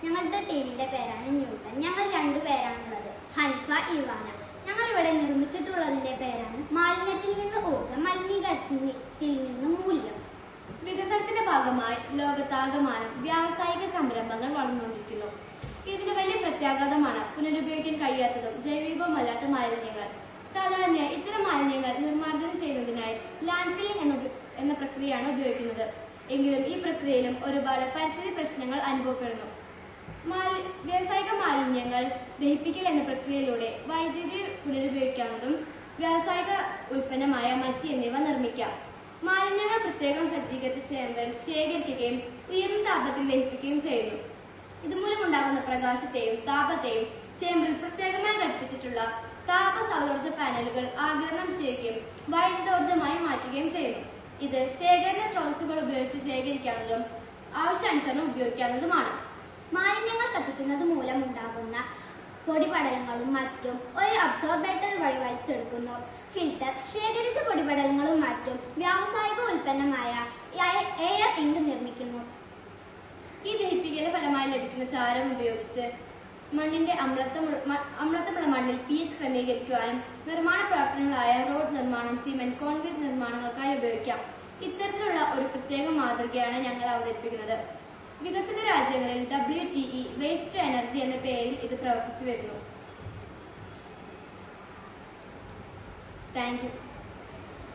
ഞങ്ങളുടെ ടീമിന്റെ പേരാണ് ന്യൂട്ടൺ. ഞങ്ങൾ രണ്ടുപേരാണുള്ളത്, ഹനിഫ, ഇവാന. ഞങ്ങൾ ഇവിടെ നിർമ്മിച്ചിട്ടുള്ളതിന്റെ പേരാണ് മാലിന്യത്തിൽ നിന്ന് ഊർജ്ജം, മലിനീകരണത്തിൽ നിന്ന് മൂല്യം. വികസനത്തിന്റെ ഭാഗമായി ലോകത്താകമാനം വ്യാവസായിക സംരംഭങ്ങൾ വളർന്നുകൊണ്ടിരിക്കുന്നു. ഇതിന് വലിയ പ്രത്യാഘാതമാണ് പുനരുപയോഗിക്കാൻ കഴിയാത്തതും ജൈവികവുമല്ലാത്ത മാലിന്യങ്ങൾ. സാധാരണയായി ഇത്തരം മാലിന്യങ്ങൾ നിർമ്മാർജ്ജനം ചെയ്യുന്നതിനായി ലാൻഡ് ഫില്ലിംഗ് എന്ന പ്രക്രിയയാണ് ഉപയോഗിക്കുന്നത്. എങ്കിലും ഈ പ്രക്രിയയിലും ഒരുപാട് പരിസ്ഥിതി പ്രശ്നങ്ങൾ അനുഭവപ്പെടുന്നു. വ്യാവസായിക മാലിന്യങ്ങൾ ദഹിപ്പിക്കൽ എന്ന പ്രക്രിയയിലൂടെ വൈദ്യുതി പുനരുപയോഗിക്കാവുന്നതും വ്യാവസായിക ഉൽപ്പന്നമായ മഷി എന്നിവ നിർമ്മിക്കാം. മാലിന്യങ്ങൾ പ്രത്യേകം സജ്ജീകരിച്ച ചേമ്പറിൽ ശേഖരിക്കുകയും ഉയർന്ന താപത്തിൽ ദഹിപ്പിക്കുകയും ചെയ്യുന്നു. ഇതുമൂലമുണ്ടാകുന്ന പ്രകാശത്തെയും താപത്തെയും ചേമ്പറിൽ പ്രത്യേകമായി ഘടിപ്പിച്ചിട്ടുള്ള താപ സൗരോർജ്ജ പാനലുകൾ ആഗിരണം ചെയ്യുകയും വൈദ്യുതോർജ്ജമായി മാറ്റുകയും ചെയ്യുന്നു. ഇത് ശേഖരണ സ്രോതസ്സുകൾ ഉപയോഗിച്ച് ശേഖരിക്കാവുന്നതും ആവശ്യാനുസരണം ഉപയോഗിക്കാവുന്നതുമാണ്. മാലിന്യങ്ങൾ കത്തിക്കുന്നത് മൂലമുണ്ടാകുന്ന പൊടിപടലങ്ങളും മറ്റും ഒരു അബ്സോർബേറ്റർ വഴി വലിച്ചെടുക്കുന്നു. ഫിൽറ്റർ ശേഖരിച്ച പൊടിപടലങ്ങളും മറ്റും വ്യാവസായിക ഉൽപ്പന്നമായ എയർ ഇങ്ക് നിർമ്മിക്കുന്നു. ഈ ദഹിപ്പിക്കലിന് ഫലമായി ലഭിക്കുന്ന ചാരം ഉപയോഗിച്ച് മണ്ണിന്റെ അമ്ലത്വമുള്ള മണ്ണിൽ pH ക്രമീകരിക്കുവാനും നിർമ്മാണ പ്രവർത്തനങ്ങളായ റോഡ് നിർമ്മാണം, സിമന്റ്, കോൺക്രീറ്റ് നിർമ്മാണങ്ങൾക്കായി ഉപയോഗിക്കാം. ഇത്തരത്തിലുള്ള ഒരു പ്രത്യേക മാതൃകയാണ് ഞങ്ങൾ അവതരിപ്പിക്കുന്നത്. വികസിത രാജ്യങ്ങളിൽ WTE വേസ്റ്റ് ടു എനർജി എന്ന പേരിൽ ഇത് പ്രവർത്തിച്ചു വരുന്നു. Thank you.